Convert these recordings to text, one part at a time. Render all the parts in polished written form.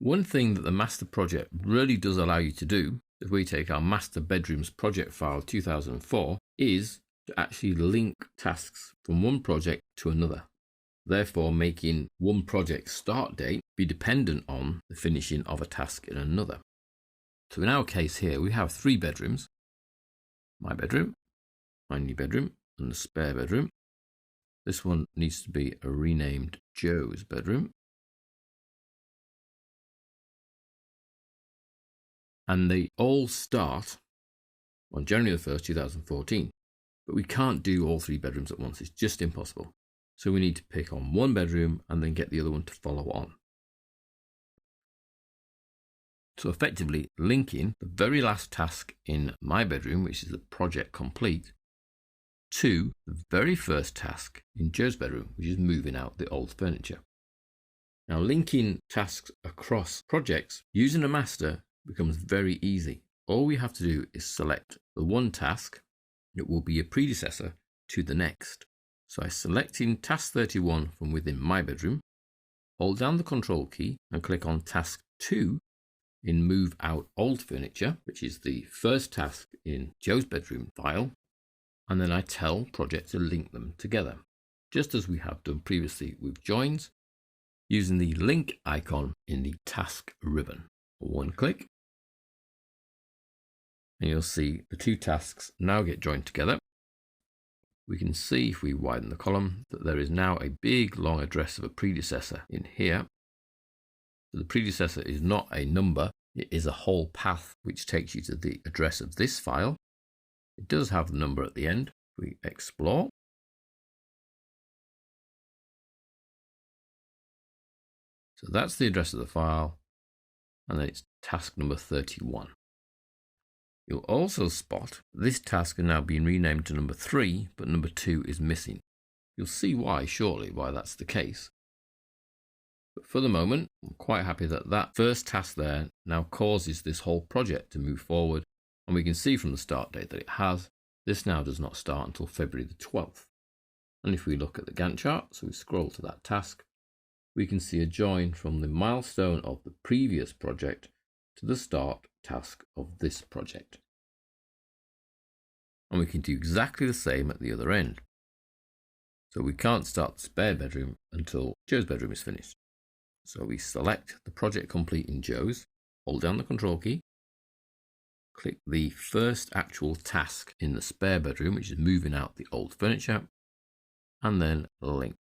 One thing that the master project really does allow you to do, if we take our master bedrooms project file 2004, is to actually link tasks from one project to another, therefore making one project's start date be dependent on the finishing of a task in another. So in our case here, we have 3 bedrooms: my bedroom, my new bedroom, and the spare bedroom. This one needs to be renamed Joe's bedroom. And they all start on January the 1st, 2014. But we can't do all 3 bedrooms at once. It's just impossible. So we need to pick on one bedroom and then get the other one to follow on. So effectively linking the very last task in my bedroom, which is the project complete, to the very first task in Joe's bedroom, which is moving out the old furniture. Now, linking tasks across projects using a master becomes very easy. All we have to do is select the one task that will be a predecessor to the next. So I select in task 31 from within my bedroom, hold down the control key and click on task 2 in move out old furniture, which is the first task in Joe's bedroom file, and then I tell project to link them together, just as we have done previously with joins, using the link icon in the task ribbon. One click, and you'll see the 2 tasks now get joined together. We can see, if we widen the column, that there is now a big long address of a predecessor in here. So the predecessor is not a number, it is a whole path which takes you to the address of this file. It does have the number at the end. We explore. So that's the address of the file, and then it's task number 31. You'll also spot this task has now been renamed to number 3, but number 2 is missing. You'll see why shortly, why that's the case. But for the moment, I'm quite happy that that first task there now causes this whole project to move forward, and we can see from the start date that it has. This now does not start until February the 12th. And if we look at the Gantt chart, so we scroll to that task, we can see a join from the milestone of the previous project to the start task of this project. And we can do exactly the same at the other end. So we can't start the spare bedroom until Joe's bedroom is finished. So we select the project complete in Joe's, hold down the control key, click the first actual task in the spare bedroom, which is moving out the old furniture, and then link.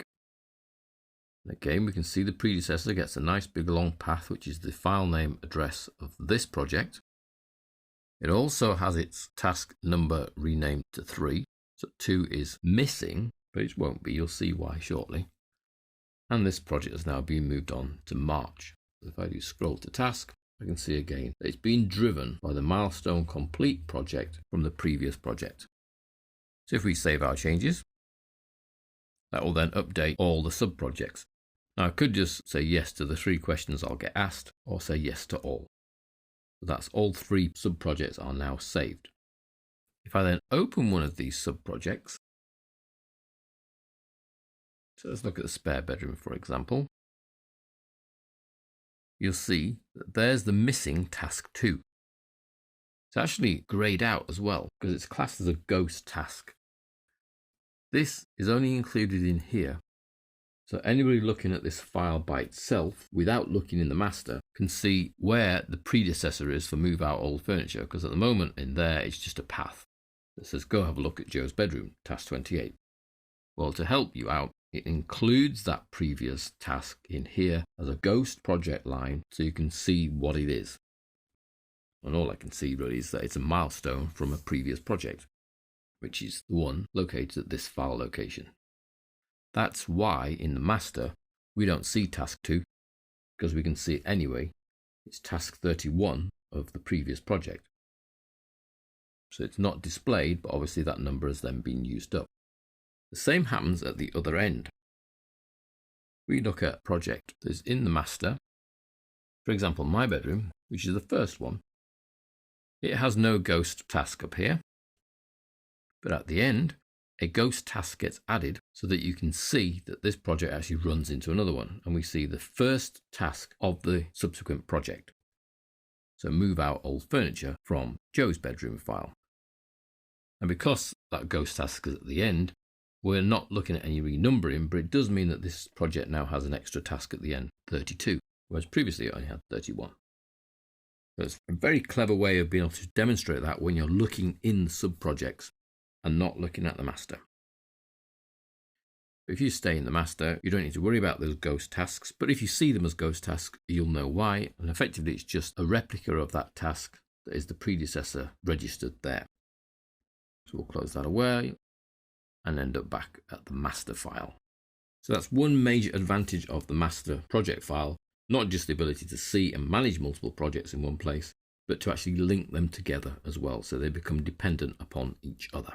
Again, we can see the predecessor gets a nice big long path, which is the file name address of this project. It also has its task number renamed to 3, so 2 is missing, but it won't be, you'll see why shortly. And this project has now been moved on to March. If I do scroll to task, I can see again that it's been driven by the milestone complete project from the previous project. So if we save our changes, that will then update all the sub-projects. Now I could just say yes to the 3 questions I'll get asked, or say yes to all. So that's all 3 sub-projects are now saved. If I then open one of these sub-projects, so let's look at the spare bedroom, for example, you'll see that there's the missing task 2. It's actually grayed out as well because it's classed as a ghost task. This is only included in here, so anybody looking at this file by itself without looking in the master can see where the predecessor is for move out old furniture, because at the moment in there it's just a path that says go have a look at Joe's bedroom, task 28. Well, to help you out, it includes that previous task in here as a ghost project line so you can see what it is. And all I can see really is that it's a milestone from a previous project, which is the one located at this file location. That's why in the master we don't see task 2, because we can see it anyway. It's task 31 of the previous project. So it's not displayed, but obviously that number has then been used up. The same happens at the other end. We look at a project that's in the master, for example my bedroom, which is the first one. It has no ghost task up here, but at the end a ghost task gets added so that you can see that this project actually runs into another one. And we see the first task of the subsequent project. So move out old furniture from Joe's bedroom file. And because that ghost task is at the end, we're not looking at any renumbering, but it does mean that this project now has an extra task at the end, 32, whereas previously it only had 31. So it's a very clever way of being able to demonstrate that when you're looking in the sub-projects and not looking at the master. If you stay in the master, you don't need to worry about those ghost tasks, but if you see them as ghost tasks, you'll know why, and effectively it's just a replica of that task that is the predecessor registered there. So we'll close that away and end up back at the master file. So that's one major advantage of the master project file, not just the ability to see and manage multiple projects in one place, but to actually link them together as well, so they become dependent upon each other.